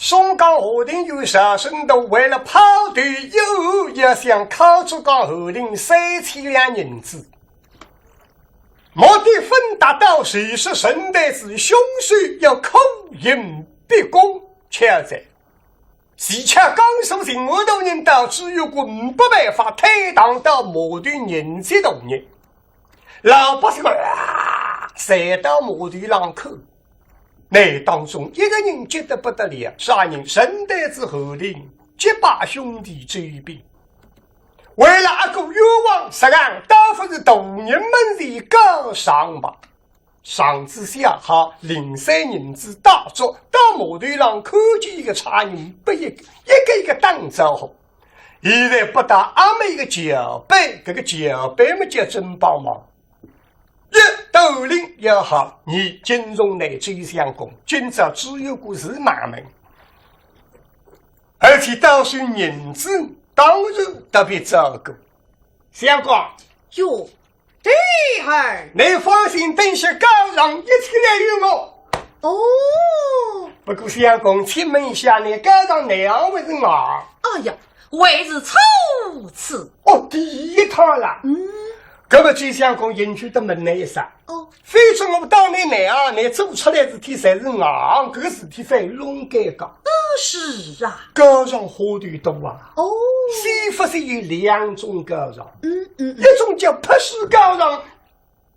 松岗河定有啥生都为了跑队又也想靠住岗河定3000两银子。目的分达到谁是神代子凶水要口引逼供且在喜恰刚受刑我都人到只有个不办法推挡到某对人这种人老百姓塞到某对浪口那当中一个人觉得不得了，啥人神代子后令7-8兄弟追兵，为了一个愿望实干倒不是大人们的高尚吧。上至下下03人之大作到某对上看见一个差人不一个当招呼现在不打阿妹一个脚背这个脚背嘛叫真帮忙一斗令也好，你金融内追相公，今朝只有个是马门，而且到时银子当然特别糟糕。相公，哟，对儿，你放心，等些高上一起来与我。哦，不过相公，请问一下，你高上哪样为人啊？哎呀，为是初次。哦，第一趟了。那么就相公引去的门内啥？哦，非说我到你那样，你做出来事体才是硬，这个事体才弄改讲。是啊，高尚花的多啊。哦，西服是有2种高尚，一一种叫拍式高尚，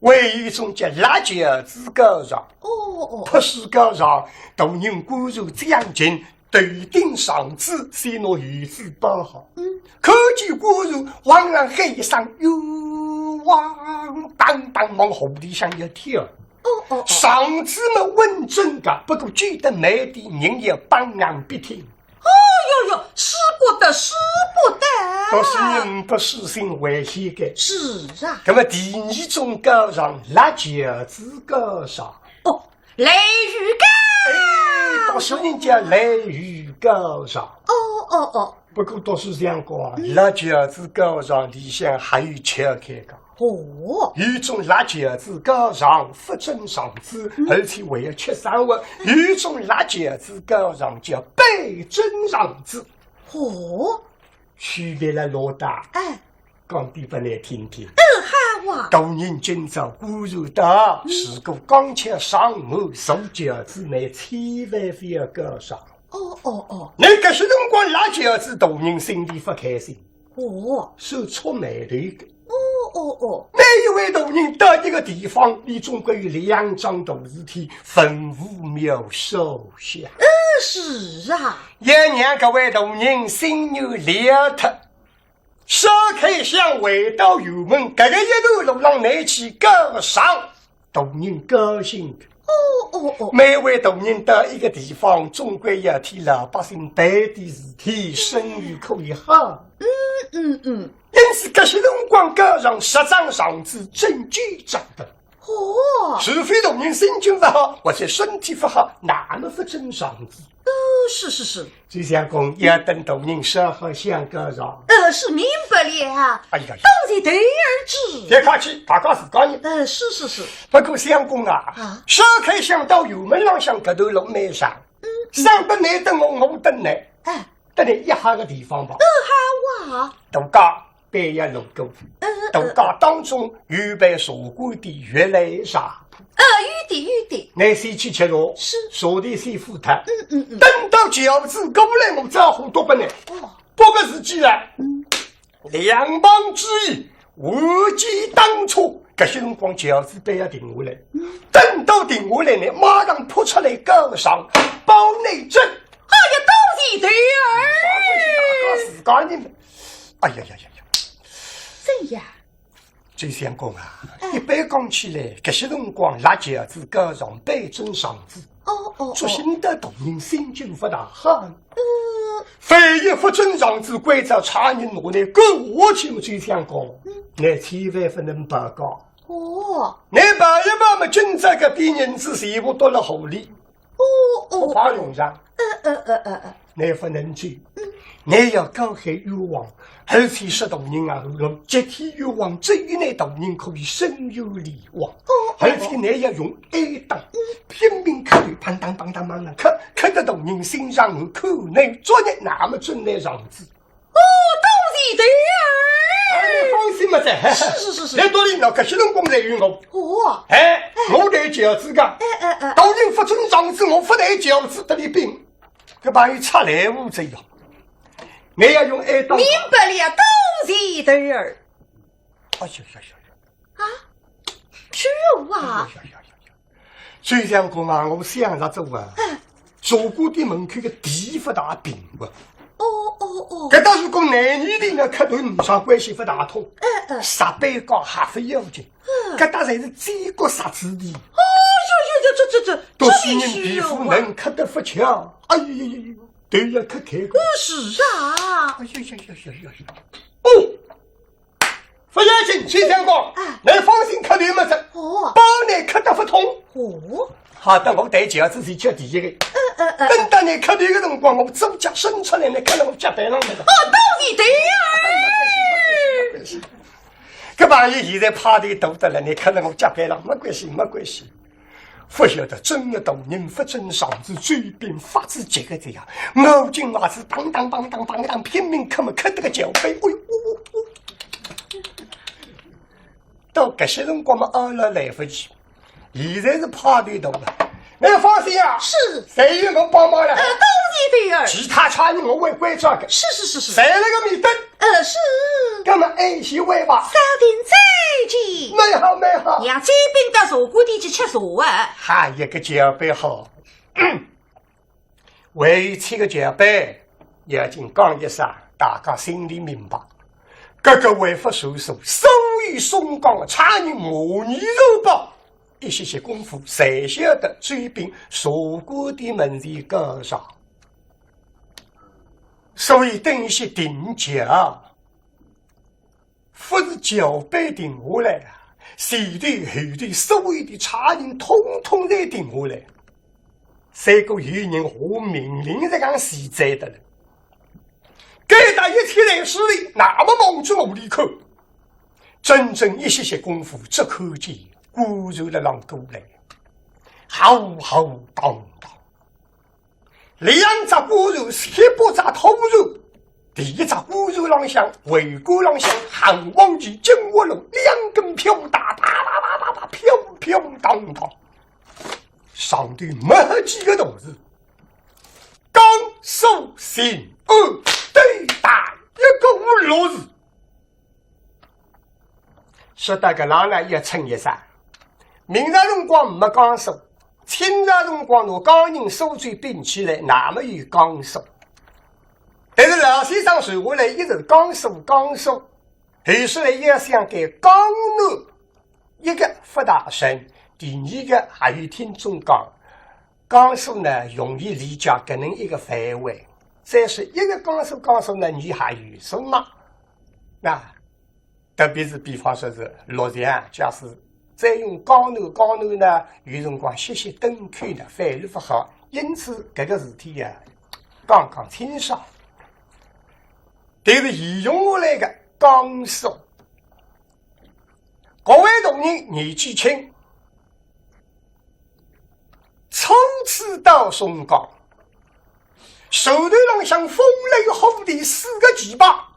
还有一种叫辣椒子高尚。拍式高尚，大人关注这样近，对顶上子先拿鱼子包好。可见关注往上黑上哟。汪当当往后地上一跳，上次么问真的，不过记得没的人也帮俺别听。哟，使不得，使不得。都是人不死心危险的。是啊。那么第2种高尚，辣椒子高尚。哦，雷雨高。都是人家雷雨高尚。哦。不过都是这样讲，辣椒子高尚里向还有切开讲。有一种辣椒子高尚不正上子，而且为了吃生活；有一种辣椒子高尚叫背正上子。区别了老大。讲点不来听听。好啊。当人今朝孤入道，是个刚吃上午受饺子内千万不要高尚。你这些辰光辣椒子大人心里不开心。手搓眉头的。每一位大人到一个地方，你总归有2桩大事体，分无秒手下。是啊。一让各位大人心有了脱，烧开香回到油门，这个一路路上来去高尚，大人高兴的。每位大人到一个地方，总归要替老百姓办点事体，声誉可以好。因此这些辰光高尚实仗上子证据长的。除非大人心情不好，或者身体不好，哪么不正上子？是。就像讲，要等大人烧好香高尚。是明白了。哎呀，当然对儿知。别客气，大家是讲你。是。不过相公啊，烧开香到油门上向搿头路没上，上不来等我等来。等你一下个地方吧。好啊。大家别要路过，大家当中预备茶馆的越来茶铺。有的。你先去吃茶，是茶的先付他。等到饺子过来，我招呼多不来。不个是既然，两邦之意，无计当初。这些辰光饺子被要停下来，等到停下来呢，马上扑出来高尚包内政。都是对儿。自家人，哎呀！怎样？周相公啊，一般讲起来，这些辰光辣椒子高尚背正上子。出行的大人心情不大好。非一不正上子，规则差人我呢，够我去我周相公，你千万不能报告。你报一报嘛，今朝个比人子全部到了河里。不怕用上。你不能去，你要高喊愿望，而且是大人啊，集体愿望，只有那大人可以深有力望。而且你要用爱党，拼命去砰当砰当砰当，看得动人心上我口内作业那么准来上子。哦，都是对儿。放心嘛，在是。来多里那个些人工在于我。哦。我对饺子讲，当人不准上子，我不带饺子得里兵，这帮人出来无罪了。我要用爱当。明白了，都是对儿。哎呀！啊，是啊。虽然讲啊，我想着走啊，做过的门口个地不大平不。哦。搿倒是讲男女的呢，可对女上关系不大通。设备高还不要紧。搿当然是最国杀之地。哦哟，这都是人皮肤能磕得不强。哎呀，对呀，可开过。是啊。哎呀。哦，不要紧，徐相公，你放心磕对么子？包你磕得不痛。好的，我带饺子是吃第一个。等到你磕对的辰光，我走脚伸出来，你看到我脚背上面的。都是对儿。搿朋友现在趴的多得了，你看到我脚背上没关系。不晓得真的大人不准上子嘴边发自急个这样，我今娃子当拼命磕得个脚背，哎呦！到搿些辰光嘛，熬了来不及，现在是趴队头了。你放心啊，是谁有我帮忙了？都是对儿。其他差人我会关照的。是。谁那个米灯？是。干嘛爱惜为吧？稍停再见。没好。让这边到茶馆里去吃茶啊。还一个脚背好。为这个脚背，要紧讲一声，大家心里明白。各个为法手手，手艺松刚的差人模拟肉包，一些功夫，谁晓得追兵茶馆的门前高上。所以等一些定脚，不是脚背定下来啊，前队后队所有的差人统统在定下来。谁个有人下命令在讲实在的了？该打一切来势力，那么蒙住我里口，真正一些功夫，只看见骨肉的浪过来，浩浩荡荡。两只骨肉，一百只头肉。第一只骨肉浪向，尾骨浪向，汉王旗金卧龙，两根飘打，啪，飘荡荡。上头没几个同志，刚手心二对打一个五六字，说大个老人也称一声。明朝辰光没钢手，清朝辰光拿钢人手嘴并起来，那么有钢手。但是老先生传下来一直钢手，后世来也想给钢奴一个不大神。第二个还有听众讲，钢手呢容易理解可能一个范围。再是一个钢手呢，你还有什么？那特别是比方说是洛阳，假使再用钢奴呢，有辰光些灯口呢反而不好，因此这个事体呀，刚刚清爽。但是沿用下来的钢手，各位同仁年纪轻。初次到松冈，手头上像风雷轰的四个鸡巴，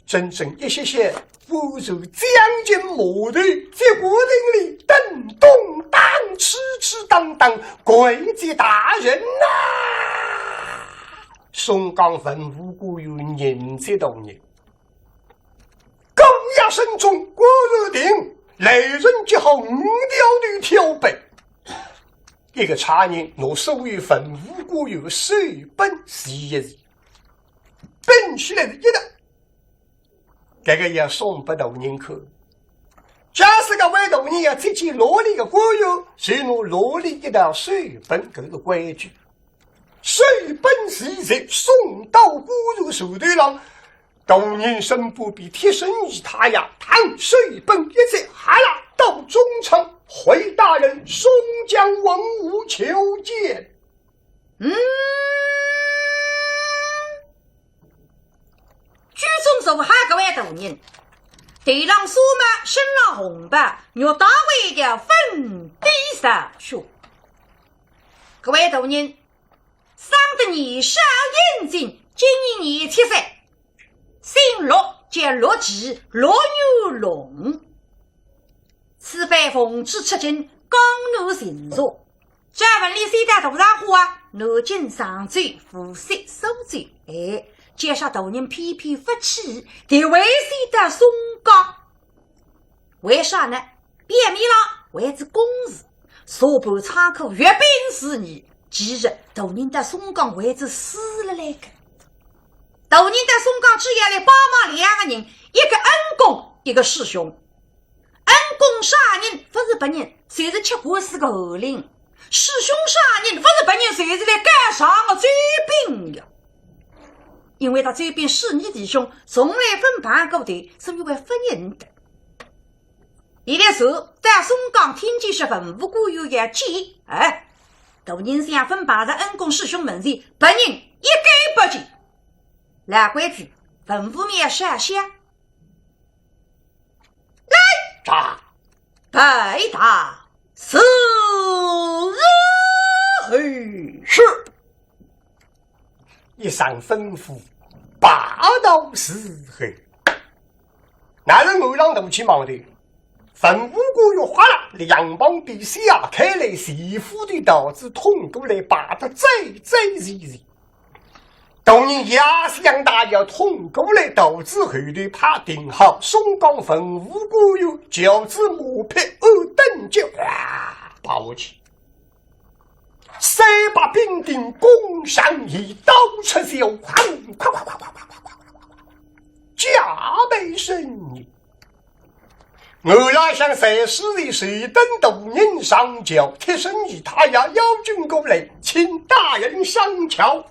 真正一些不如将军马头在国庭里蹬动荡，痴当，贵极大人呐！松冈文武古有人才多人，高压声中过热顶，雷人结后五条的挑背。一个差人拿所有文武古有手本是一人，本起来是一的，这个要送不大人口。假使个外大人要接近罗里的古有，就拿罗里一道手本这个规矩。手本是一人送到古有手头上，大人身不比贴身于他呀，唐手本一切好了，到中场。回大人，松江文武求见。举送手下各位大人，地上书嘛，身上红白，若大为的分地上去。各位大人，生得年少英俊，今年27岁，姓陆，叫陆琪，陆有龙。此番奉旨出京，江南行茶。这文里虽带大上话，南京上罪，负色收罪。介绍大人偏偏不起，得为谁的松冈？为啥呢？便秘了，为之公事。说盘仓库阅兵事宜，其实大人的松冈为之死了来个。大人的松冈只要来帮忙两个人，一个恩公，一个师兄。恩公杀人，不是本人，谁是吃过是个后领；师兄杀人，不是本人，谁是来干上个追兵的。因为他追兵是你弟兄，从来分盘过的，所以会分人的。一来说，在松冈天机是文武官有也记，大人想分盘的恩公师兄们前，本人一概不记。来规矩，文武面上下。来，炸！白打死人！是。一声吩咐，霸道四黑。男人偶让斗气忙的，文武官又花了两帮的下开来，媳妇的刀子痛过来，把他再细。当年压箱大要痛过来，刀子后头怕顶好，松冈文武官有脚趾磨劈二等脚把我去。三把兵丁攻上一刀出鞘，加倍胜利。我来向赛事的谁等多人上交，贴身以他呀邀军过来，请大人上桥。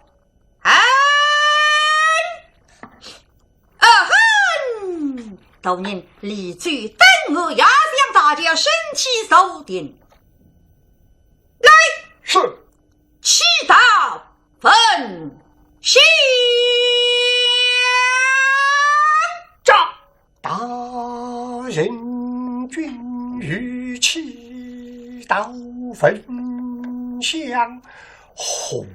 大人立罪等我压向大家升起手点。来，是，祈祷分享。炸！大人君与祈祷分享，红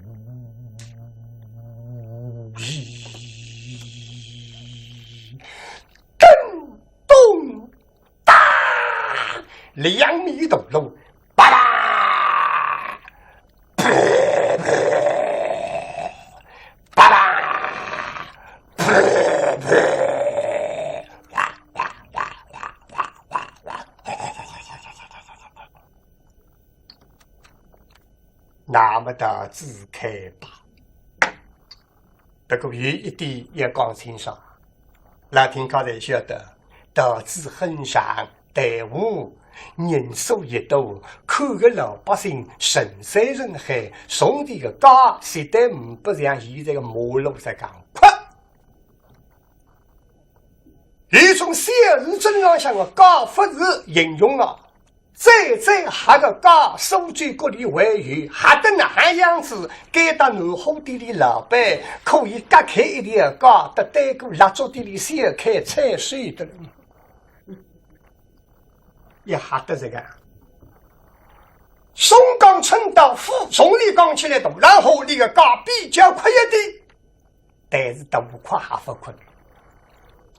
衣震动大2米陡楼，巴拉巴拉那么的自开吧。不过有一点要讲清楚，老天刚才晓得，道子很上，队伍人数越多，看个老百姓人山人海，送的个家实在不像现在个马路上讲快。一种小日正上向的家不是形容啊。再下个家收罪各里为余，还得那还样子，给到南后地里老板可以割开一点家，得带个蜡烛地里小开菜水的了。也还得这个。松冈村到府从里讲起来多，然后那个家比较快一点，但是都快还不快。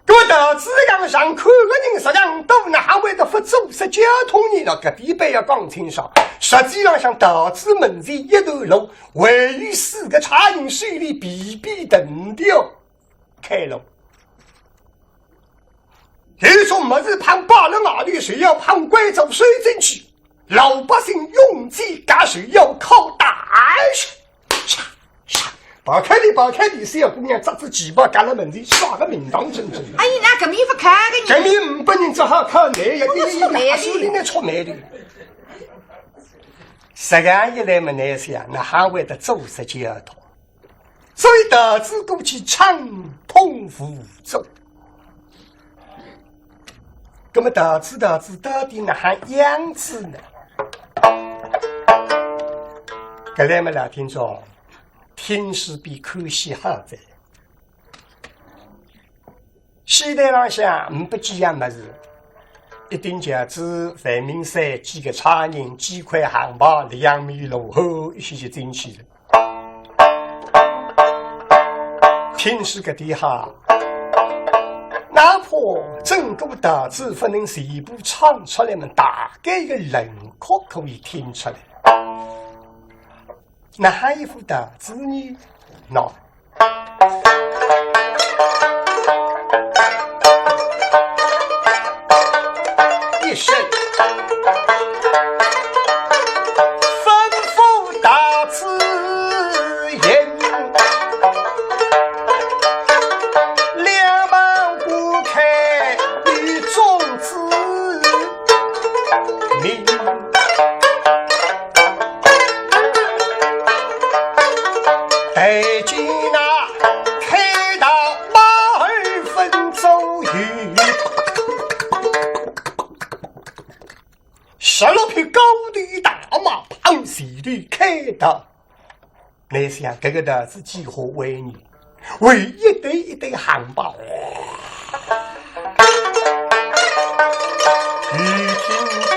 我到自港上看个人实际上都哪会的不走是交通人了，搿地板要讲清楚。实际上像导致门前一段路，位于4个茶饮水里比比等调开路。有种么子旁扒了哪里水要旁贵州水进去，老百姓用计赶水要靠打水。跑开的小姑娘扎着鸡巴赶了门前，耍个名堂真正。哎呀，那搿面不看个你。搿面500人只好靠男的，手里面出卖的。实干一来么难想，那还会得走实交通，所以导致过去畅通无阻。那么导致到底那还样子呢？搿来么老听众。听戏比看戏好在，戏台上向不几样么子，一顶架子范明山几个差人几块hàng包2米路后一些些进去的。听说个底下哪怕整个大字不能全部唱出来嘛，大概一个轮廓可以听出来。那还一副大字呢？喏，一声吩咐大字言。北京那开到8分走雨16匹高的大马旁西的开到那想这个的是几何为你为一堆一堆hàng包雨听的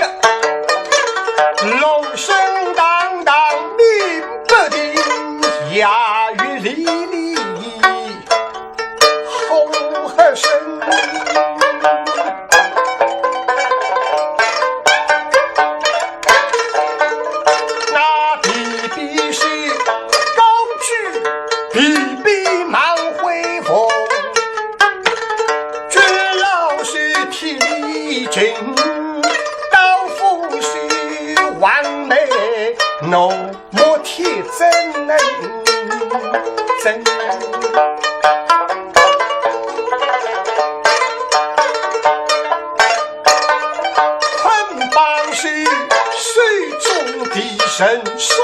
龙声当当明不定哑语沥沥吼和声那比比是高举比比满回风绝老是提劲刀锋是完美no莫铁真能真捆绑是水中的神兽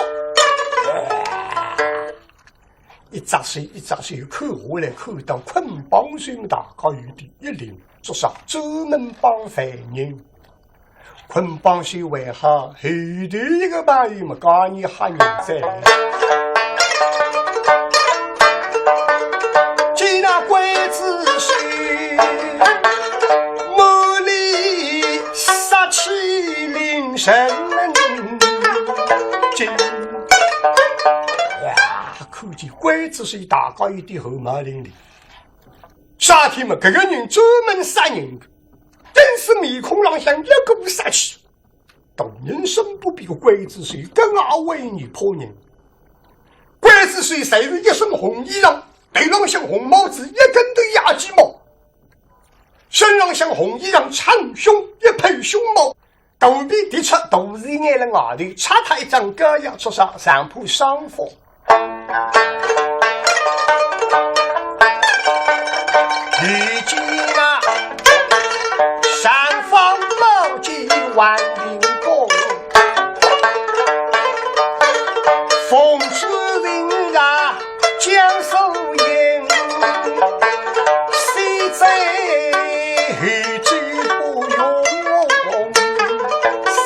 一扎水一扎水看下来看到捆绑性大概有的一领至少专门帮犯人捆绑是为何后头一个朋友嘛教你吓人在既那鬼子是魔力杀气凌神估计鬼子是大概一点后马林里杀天嘛这个人专门杀人的真是面孔上像一股杀气当人生不比个鬼子水更阿为你破人鬼子水谁是一身红衣裳头上像红帽子一根的压鸡毛身上像红衣裳长胸一配胸毛肚皮的出肚子眼了外头插他一张歌要出上上铺上风如今啊上方宝鸡万灵宫风之灵啊江守营谁在与之不用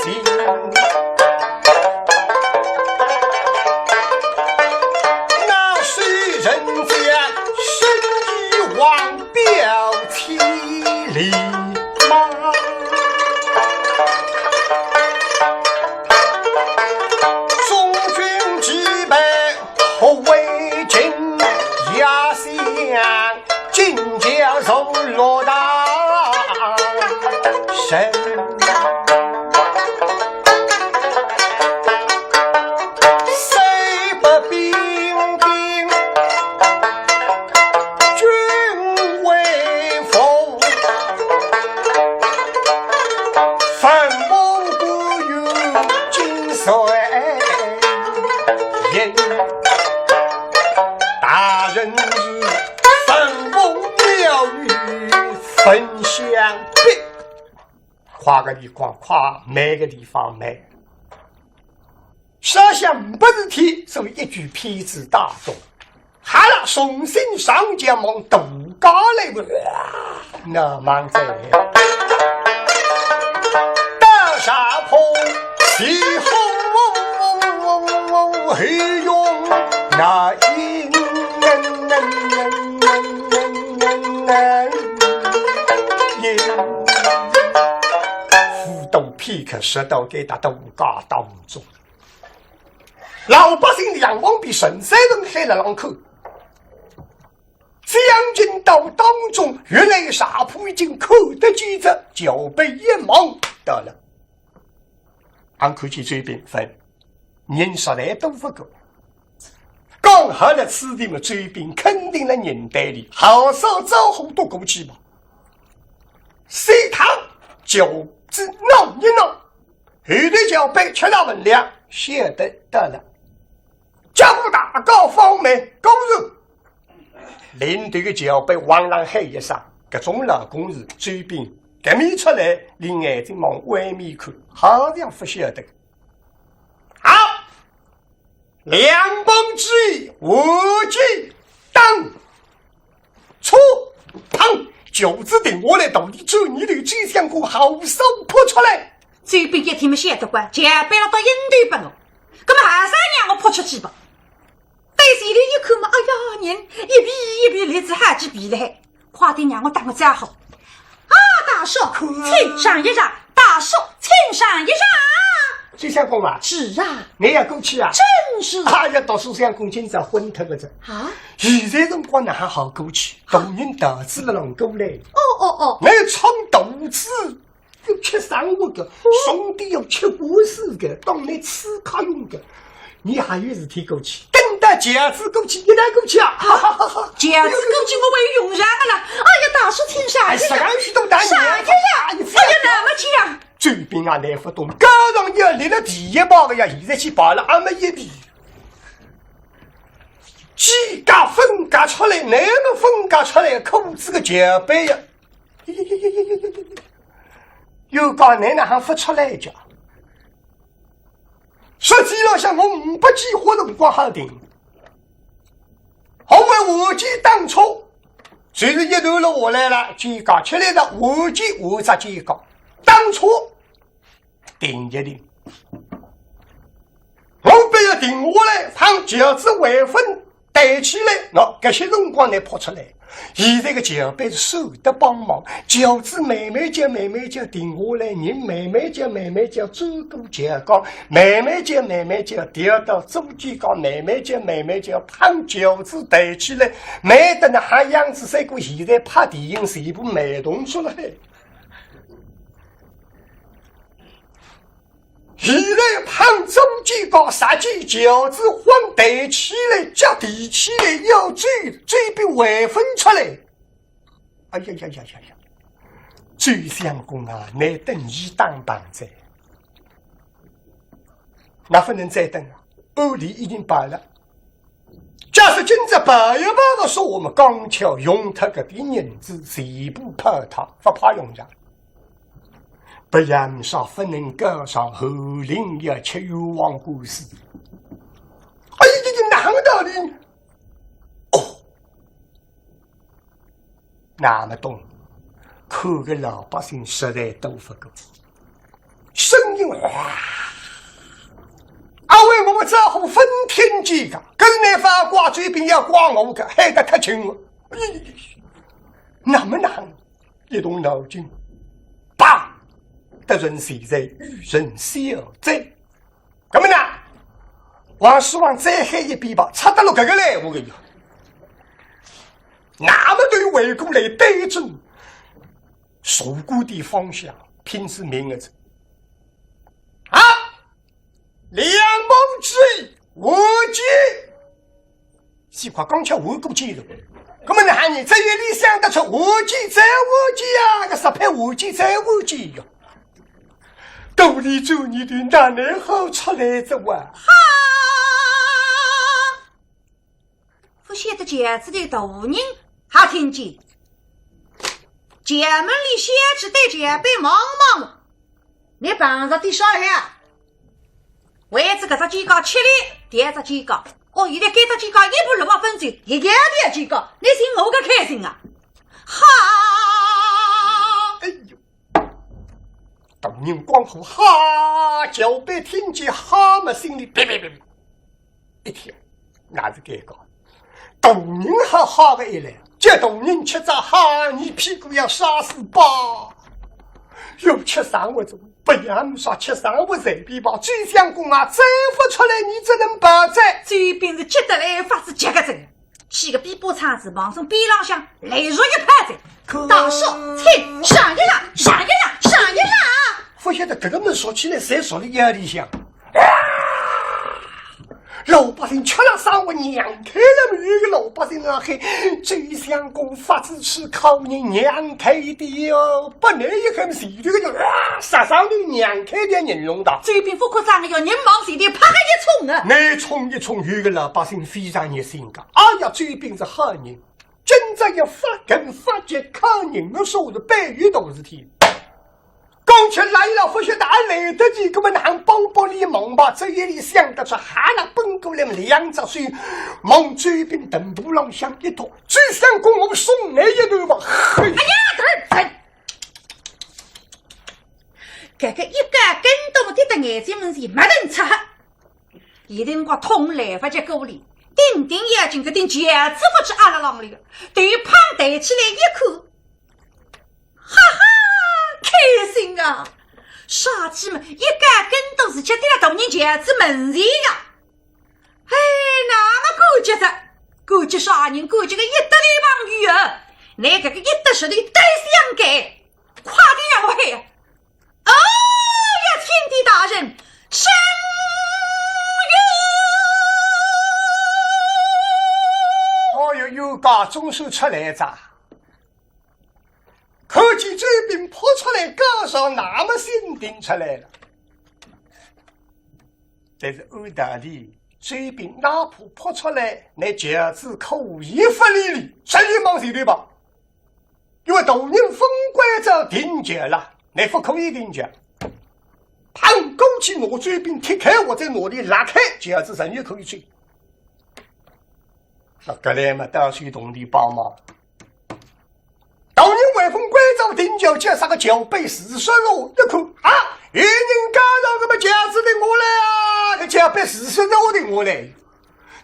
心那是人家生意王表体里吗中军几百后为军压向金家手落大神谁不兵兵军威风分蒙古有金水人大人日分蒙庙宇分享别跨个地方跨每个地方每设想不是题所以一句批子大众好了重新上节目度假来不那么在大沙坡西红黑用那一特石头给他都嘎当中。老百姓仰望比神山人黑了浪口，将军到当中，原来沙铺已经口得记着，就被一忙得了。俺看起这边分，人实在都不够。刚好了，此地嘛，这边肯定了人袋里，好少招呼都过去嘛。谁堂就只闹一闹，后头就被吃了分量，晓得得了。家务大高方面工人，领队的就被往上喊一声，各种老工人这边革命出来，你眼睛往外面看，好像不晓得。好，两帮之一，无忌当出砰，九字顶我来到底这你的这相公好手扑出来，这边一天没晓得关，前背了到应对不我，那么还是让我扑出去吧。对谁里一看嘛，哎呀，人一比来自哈几比来，快点让我打个招呼。啊，大叔，请上一上，大叔，请上一上。这相公嘛，是啊，你也过去啊？真是。哎呀，到处相公经常昏脱个着啊！现在辰光哪还好过去？大人大子了能过来。哦，你撑肚子要吃生活的，兄弟要吃果实的，当你吃卡用的，你还有事体过去？等到饺子过去，你来过去啊！饺子过去我会用上的了。哎呀，大叔听上一上，上去都打你！上一上，哎呀，那么强！这边啊，来不动，刚上要立了第一包的呀，现在去拔了俺们一笔。几家分割出来，那么分割出来，裤子个脚背呀，有讲奶奶还不出来着。实际上像我5百几活辰光好定，后来我记当初就是一头落下来了，几家出来的我记我咋几家，当初定一定，我被要定下来，放饺子外分带起来，这些辰光才跑出来。现在个脚背是手的帮忙，饺子慢慢叫定下来，人慢慢叫走过脚高，慢慢叫掉到中间高，慢慢叫胖饺子带起来，没得那哈样子，谁个现在拍电影全部没动出来。现在胖中间高杀鸡饺子混带起来，叫提起来，要嘴边外分出来。哎呀，最相公啊，你等你当棒子，那不能再等了，欧里已经摆了。假使今朝摆一摆的说，我们刚巧用他个的银子全部怕他，不怕用上。不然上不能赶上后领要吃冤枉故事。哎呀，这哪个道理？哦，那么懂，可个老百姓实在都不够，声音哇！阿为我们招呼分天机的，跟那发挂嘴边要挂我个，害得太轻了。那么难，一动脑筋，啪！得人谁在与人消灾，那么呢？王希望再喊一遍吧，差得了这个来，我跟你讲，那么对围攻来对准守固的方向，拼死命的啊！两帮之一，我接，西瓜刚巧我过接的。那么呢？喊你这月里想得出我接在我接啊，个10盘我接在我接呀。兜里做你的哪能好出来着哇？哈！不晓得饺子的大人还听见，家门里先去对前辈忙忙，你帮着的少呀？为这个几个吃力，第二个几个，哦，现在给这几个一步6分钟，一个的几个，你心我个开心啊！哈！哎呦！大人光后哈，脚背听见哈嘛，心里别一跳，那是该搞。大人哈哈个一来，这大人吃着哈，你屁股要杀死吧？又吃啥我种？不然说吃上不随便吧，最相公啊，再不出来你只能保在。最兵是急得来发是急个阵，起个比波叉子往从边浪向雷入一拍子，大少请上一浪，上一浪，上一浪。不晓得这个门说起来，谁说的压力响？老百姓吃了上我娘开了每个老百姓啊嘿，最相公发自是靠你娘开的哟，不能一看谁这个就杀上的娘开的人龙的。最兵不可长要人忙谁的啪个一冲啊！你冲一冲，有个老百姓非常热心的。哎呀，最兵是好人，真正要发根发节靠人的说的百余多事体。讲起来了，不晓得俺来得及，根本还帮帮你忙吧？这夜里想得出，哈啦奔过来两只手，往嘴边等不浪向一拖，最想跟我们送来一头吧。哎呀，这个一个跟动的眼睛们是没人吃，一定我通来发这沟里，顶顶眼睛个顶戒指不去阿拉浪里个，对胖抬起来一口，哈哈。开心啊！傻气们一个跟都是吃的了大人戒指门前呀！哎，那么估计着，估计啥人估计个一得的帮鱼儿，那个一得是的带相给，快点让我嘿！哦呀，天地大人，生鱼！哦哟，有家中手出来着。可见这边泼出来高上那么心定出来了，但是欧大利这边哪怕泼出来，那戒指可以不理理，谁忙谁对吧？因为大人分规则定结了，那不可以定结。盘勾起我这边踢开，我在哪里拉开，戒指人也可以追。那格来嘛，大水动力帮忙。当年外风规则定就介绍个9倍40肉一口啊！一人加上这么戒指的我来啊，这9倍40肉的我来。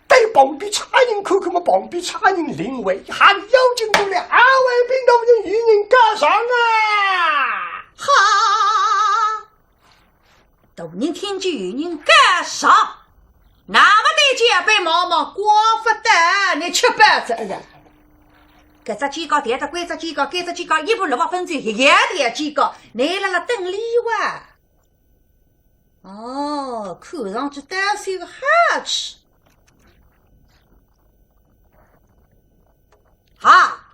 对旁边差人口口嘛，旁边差人另外一下妖精过来，2位兵都人一人加上啊！哈！大人听见有人加上，那么得9倍毛毛光不得，你700只人。搿只机高，迭只规则机高，搿只机高，1步6分钟，一样的机高，你辣辣等例外。哦，看上去单是个哈气。哈，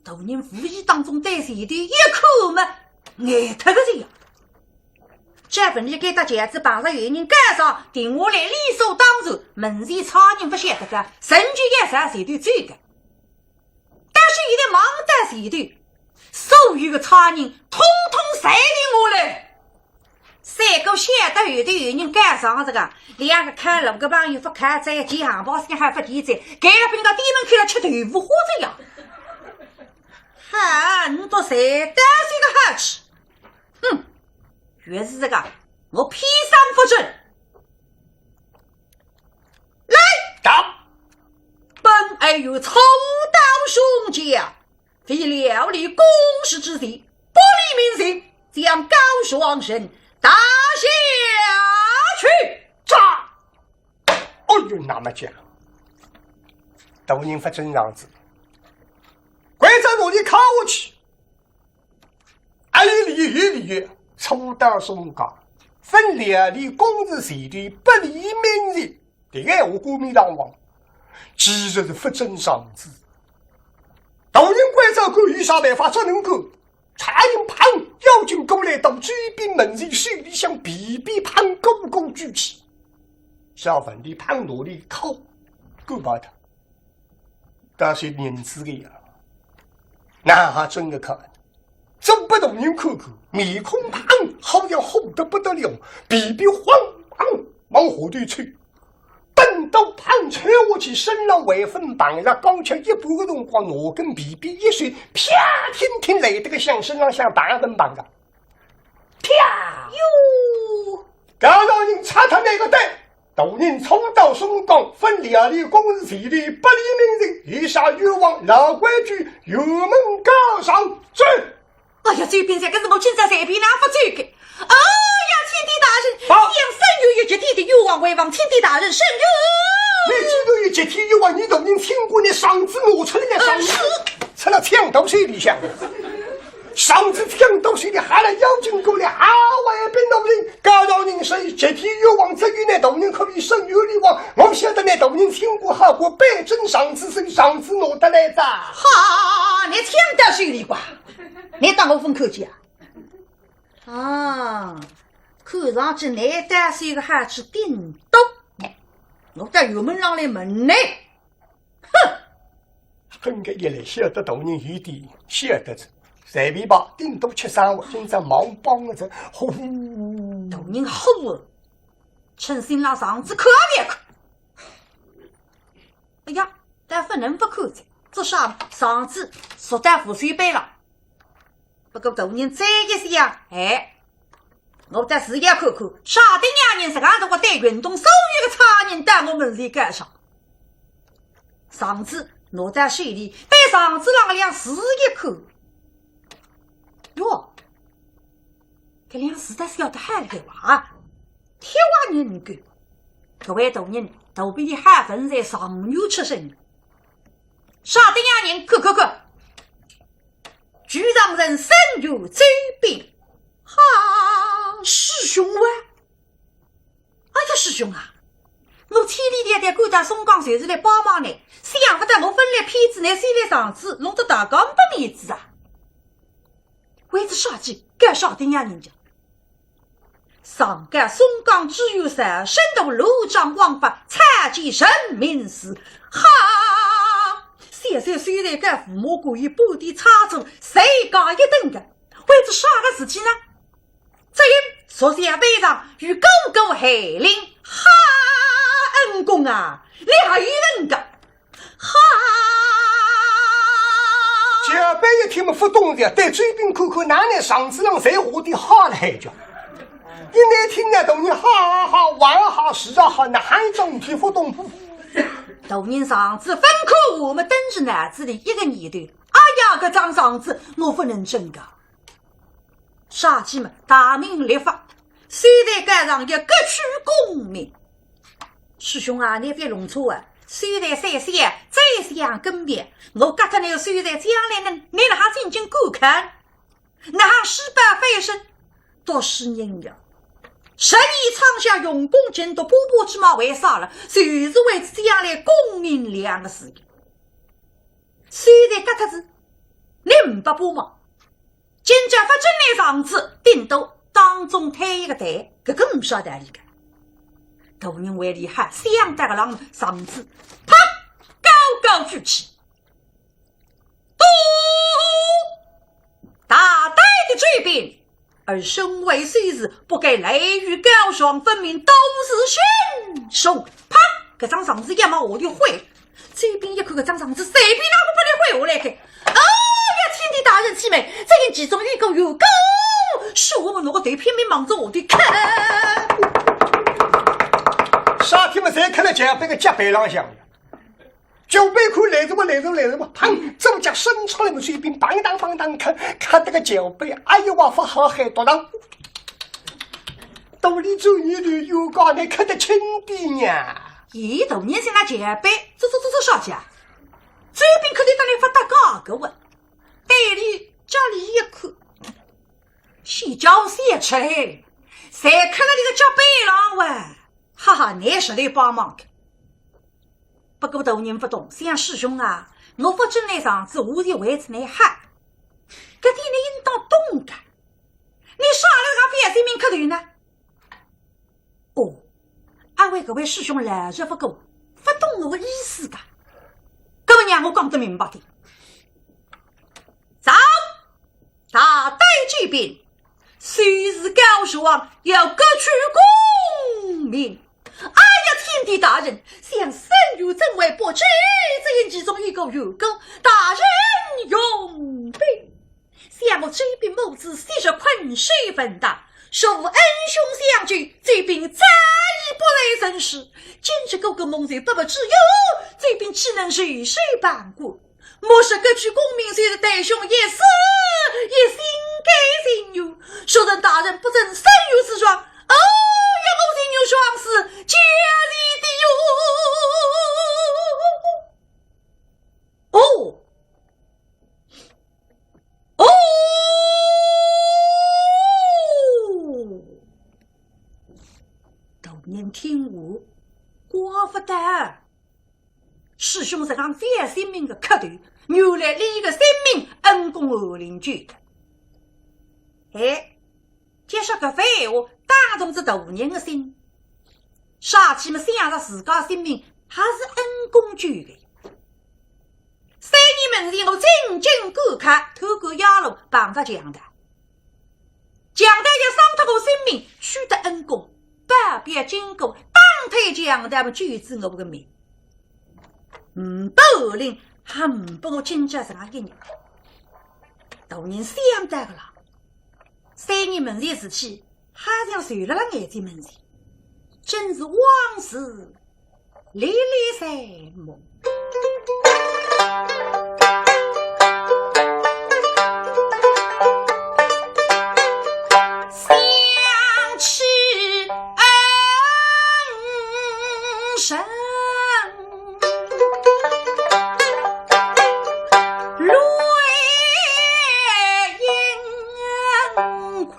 大人无意当中对谁的一口嘛，眼特个这样。这份你给他戒指绑上有人干上，定下来理所当然，门前超人不晓得个，神就也啥谁对这个。但是有的忙得谁对，所有的超人通通谁的我来。3个晓得有的有人干上这个，2个看路个朋友不看在几行包先还不地在，给了兵到地门去了吃豆腐花这样。哈，你都谁单是个哈气，哼！越是这个，我披上不准。来，打！本爱有抽刀兄家，非料理公事之地，不理民心，将高双神打下去。炸！哦哟，那么讲，大人不真样子，跪在那里靠我去，1里1里。抽刀松岗，分2里公事谁对不理民人，这个我国民党王，其实是不真上子。大人规则有啥办法做能够？差人判妖精过来到这边门前手里向比比判高高举起，小粉的判哪里靠够把他，但是年资的呀，那还真的可。真不动人看看，面孔胖，好像红得不得了，鼻鼻晃晃往河里吹。等到胖吹下去，身上微分绑了，刚吃一半的辰光，脑根鼻鼻一甩，啪！天天来得个像身上像大分绑的，啪！哟，刚让人插他那个蛋，大人冲到松岗，分2里公事谁的不理民人，一下冤枉老规矩，油门高上追。哎呀，这边这个是我今朝随便拿不这个。哎呀，天帝大人，想生有一绝地的欲望为王，天帝大人生有。那几个月集体欲望，你都能听过那嗓子挪出来的嗓子，成了抢到水里向。嗓子抢到水里，还来妖精过来，好外边老人搞到您是集体欲望，这与那大人可比生有力王。我晓得那大人听过好过北征嗓子水，嗓子挪得来的。哈，你抢到水里吧？你当我分口气啊？啊，看上去你单是一个孩子顶多，我在油门上来门呢。哼！很个一来晓得大人有点晓得着，随便吧，顶多吃三碗，今朝忙帮了着，呼！大人好啊，趁心拉嗓子可别可。哎呀，但不能不看着，至少嗓子说在湖水杯了。不过大人再一想，哎，我在自己看看，沙丁两人是俺这个对运动所有的差人在我们这干上。嗓子挪在水里，对嗓子浪两试一口。哟，这两实在是要得喊个娃，天娃人个，各位大人都比你还分在上游出身。沙丁两人，看。居让人生有罪病，哈，师兄啊！哎呀，师兄啊！我千里迢迢赶到松江就是来帮忙呢，想不到我分来骗子呢，谁来上子，弄得大刚不面子啊！为此杀鸡，该杀丁呀人家。上干松江只有山，深度路障王法，参见神明时，哈！现在虽然跟父母过于不地差错，谁高一等的？为这啥个事情呢？这因昨天背上与公公海令，哈恩公啊，你还有人个？哈！小辈一听么不懂的，对嘴边看看，哪来嗓子上谁活的好了海叫？你那听得懂你好，玩好，是啊好，那还整体不懂不？大人上次分科我们登是男子的一个年头，哎呀个张上子我不能真个。杀鸡们大明立法，虽然赶上要各取功名。师兄啊，你别弄错啊！虽然三三再想更变，我觉得那个虽然将来呢，你那还进京观看，那还失败飞升，多是人了。十年长下用功尽都波波之毛为啥了？就是为此将来功名两个事业。虽然搿特子，你唔不帮忙，今朝发真来上次，顶多当中推一个台，搿个唔晓得理个。大人为厉害，相当个浪上次，啪，高高举起，嘟，大呆的追兵。而身为虽是不该雷雨高霜，分明都是凶手。啪！这张嗓子一毛我就会，这边一看，这张嗓子随便哪个不能会我来看。哦呀，天地大人气美，这人其中一个有功，是我们那个对偏偏忙着我的看。啥天么才看了脚背个脚背浪向呀？酒杯裤来着吧，砰！走家伸出来个水兵，梆当看这个酒杯，哎呦我发好海多让，兜里走一路有高，你看得清的呀？咦，大年轻那酒杯，走啥去啊？水兵肯定当你发大高个问，袋里家里一看，洗脚写出来，谁看了你个脚背浪喂？哈哈，你是来帮忙的。不过大人不懂，像师兄啊，我不真来上次我的位置来喊，这点你应当懂的。你啥了个别人命可头呢？哦，安慰各位师兄来日不够，不懂我的意思的，各位让我讲得明白的。走，大队这边，虽是高手王，要各取功名。哎呀，天地大人，想生有真为不知，这人其中一个有功，大人用兵。想我这边母子昔日困水分大，受恩兄相聚，这边再也不来人世。今日哥哥蒙在不知有，这边岂能随谁帮过？莫是各取功名，虽是弟兄也是一心该神牛，学人大人不准生育之状。哦，要我神牛双死，家里的哟。哦。哦，当年听我寡妇的师兄是让非性命的客头，原来立个生命恩公恶邻居的。哎，接下个废话打动着大人的心，杀气么想着自家性命还是恩公居的。三年门前我静静观看，透过压路帮着蒋代，蒋代要伤透我生命，取得恩公，百变经过，当推蒋代们举止我个命，不令还不我亲家啥一年，大人想得个了。三年门前时期，还像随了眼睛门前，真是往事历历在目。想起恩深，泪盈眶，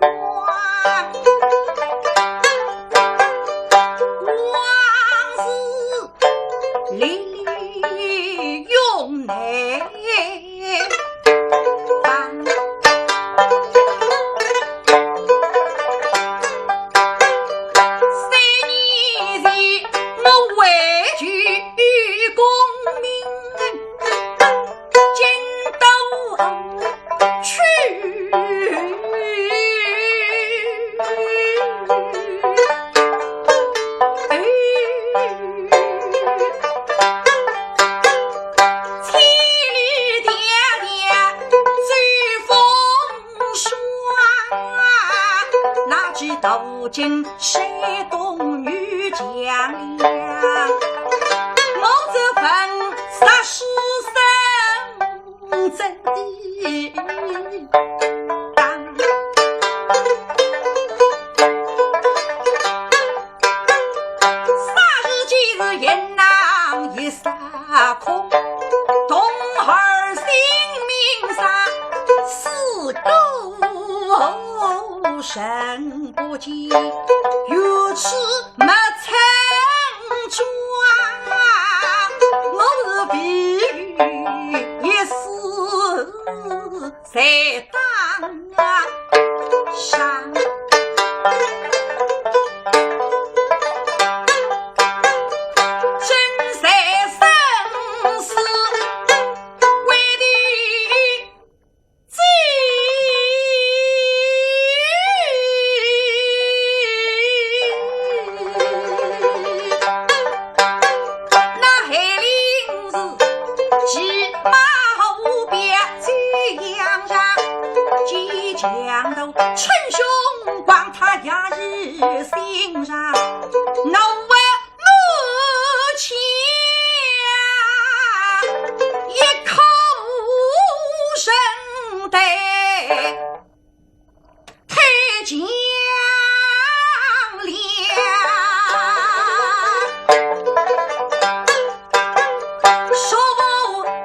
往事历历涌内翻。斗尽山东女将领，我这份杀师生真当杀日即日雁囊一杀空，东儿性命杀四狗神不济，有此没成抓，我是比喻一时在当上。春兄光他压日心上，那我母亲一口声带太将说我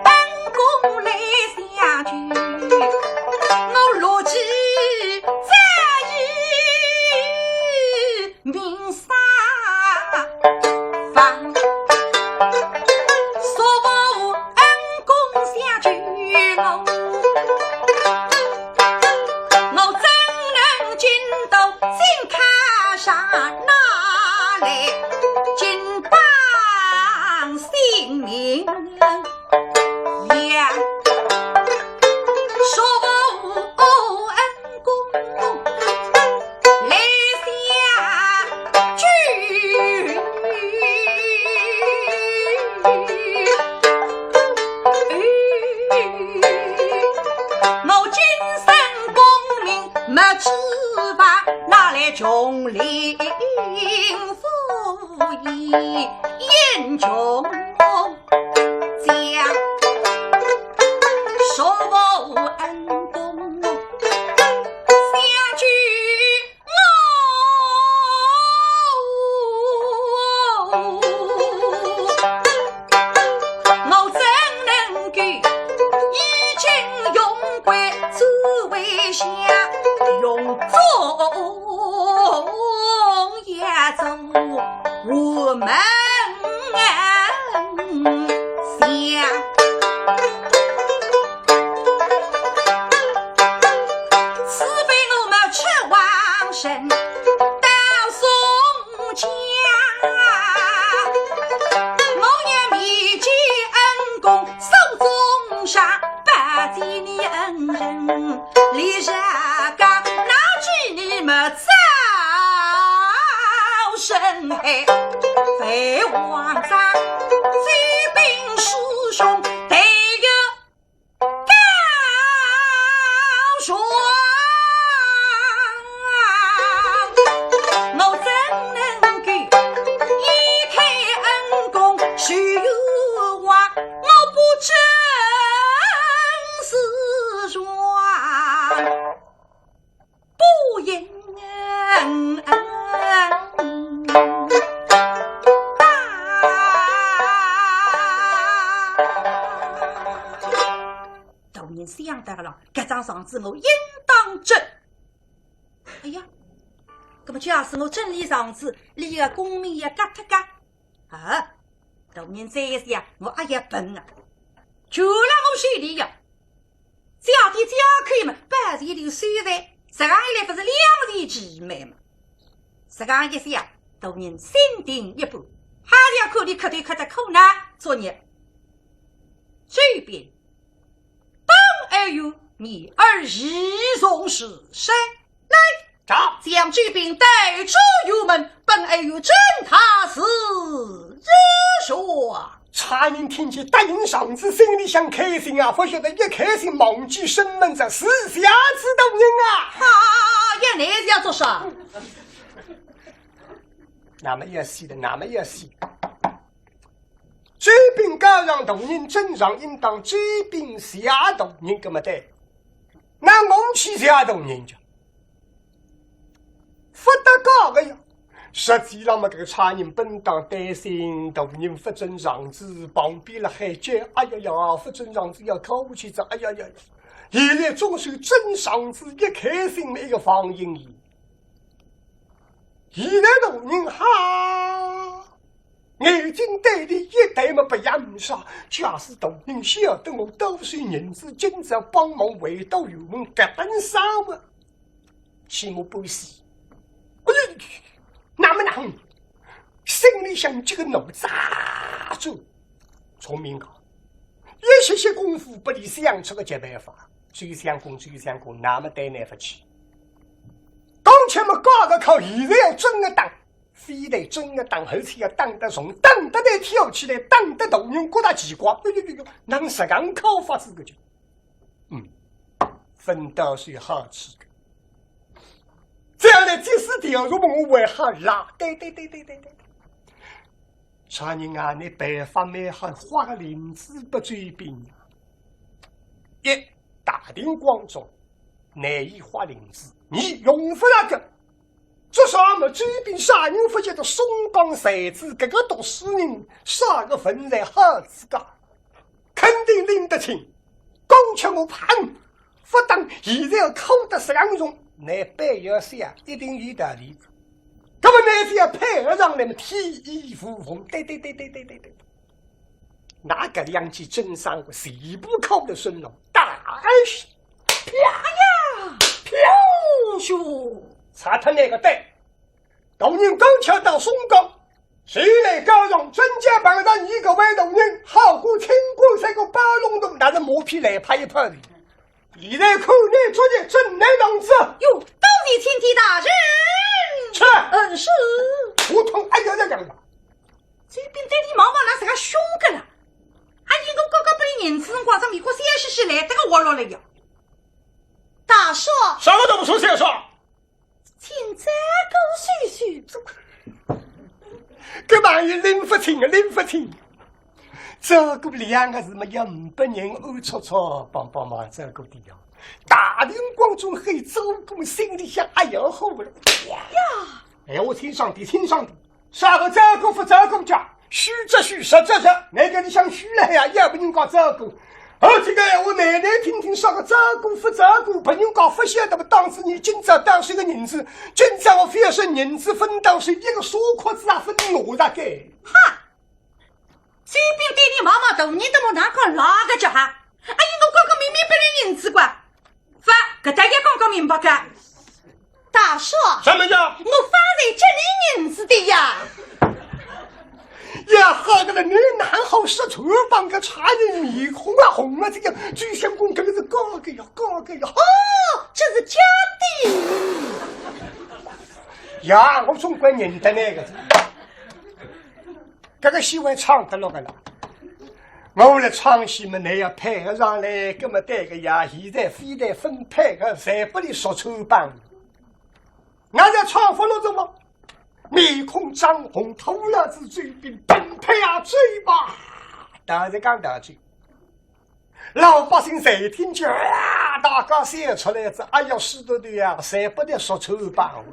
本宫来下去，我逻辑明杀方，说我恩公相聚我怎能进到心坎上哪来金榜性命呀？说我恩公来下聚，我今生功名没知吧，哪来穷灵富义英雄将？说我恩公么早生哎，废皇上追兵师兄得有高双，我怎能够一开恩公许有话，我不真是说不应大人想得了，这张床子我应当整。哎呀，那么假使我整理床子，里个公米也嘎特嘎啊！大人再想，我哎呀笨啊，就让我水里呀，家的家客们半日里虽然这样一来不是两人姊妹嘛？这样一想，大人心定一步，还要口里可对可的口难作孽。这边当然有你儿一从是谁来？将这边带出油门，本儿有真他是日说。差人听见大人上子，心里想开心啊，不晓得一开心忘记生门着是下子大人啊！呀，你是要做啥？那么也是的，那么也是。这边高让大人正常应当这边下大人这么的，那我去下大人就不得高个呀。实际上嘛，这个差人本当担心大人不准上子，旁边了还叫哎呀呀，不准上子要靠不起这，哎呀呀！现在总是真上子一开心的一个放映里，现在大人哈，眼睛对的一代嘛不一样啥。假使大人晓得我多少银子，今朝帮忙回到有门这本啥嘛，起码不是。那么难，心里想这个脑咋住？聪明高，一些功夫不得想出个解办法。最想功，那么带难不起。刚才么搞个靠，现在要真的当，非得真的当，而且要当得从，当得得跳起来，当得大人觉得奇怪，能实干靠法子个就，分到是好吃的。这样的即使掉入我为好啦，对。差人啊，你办法蛮好，花个银子不追兵。一大庭广众，难以花银子，你用不那个。这啥么追兵杀人不觉得松冈才子，这个读书人杀个分在好自家，肯定拎得清。刚才我怕不当现在要扣得是两种。那半夜下一定有道理，那么那是要配合上那么天衣无缝，对，那个两记真上个谁不靠的孙龙，大喜啪呀飘咻，查他那个对，大人刚巧到松冈，谁来高让专家帮他一个外动人，好过清过这个八龙洞，那是磨皮来拍一拍的。你在口内做的真难当子哟，到底天地大人是是普通哎呀吧这边对你毛毛那是个凶个了，阿姨我刚刚不你银子光上美国30来这个我落了呀，大少什么都不说先说，请再给我叙，这玩意拎不清，这个两个字嘛，要500人暗戳戳帮忙这个的呀。大庭广众黑走过，心里想：哎呀，好不了呀！哎，我听上帝，啥个这个不这个讲，虚则虚，实则实。那个你想虚了呀，也不能搞这个。这个我奶奶听啥个这个不这个，不能搞不晓得不？当时你今朝当是个银子，今朝我非要是银子分当是一个锁壳子啊，分我那个。哈！这边对你妈妈头，你都没拿个哪个叫哈？阿姨，我刚刚明明被人银子过，发，给大家刚刚明白个。大少，什么叫？我发在这里银子的呀。呀，好个了，你哪好说厨房个茶人面红啊，这个最相公这个是高个呀。哦，这是假的。呀，我总归认得那个。这个戏会唱得了个啦。我的唱戏们那样配合上来，根本这个呀，现在非得分配个，才不得说抽棒。俺在唱服了怎么？面孔涨红，吐了子嘴边，奔配啊嘴巴，当然讲大句。老百姓谁听见啊？大家写出来子，哎呀，死的对呀，谁不得说抽棒？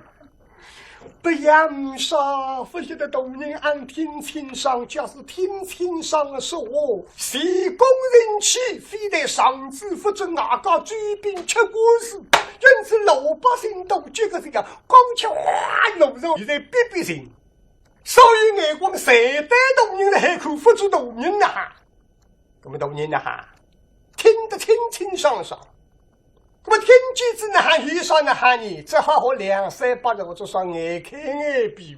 不扬沙，不晓得动人按听清上，假是听清上说话，谁工人气，非得上知不准哪个嘴边吃果子，因此老百姓都觉得这个光吃哇肉肉，现在逼逼人，所以眼光谁带动人的海口不足动人呐哈，那么动人呐哈，听得清清爽爽。那么天机子呢？还遇上呢？还你只好和两三百人，我就说眼看眼闭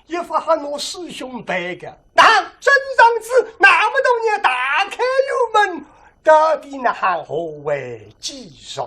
一发还拿师兄背个，那真上子那么多年打开油门，到底呢还何为继续？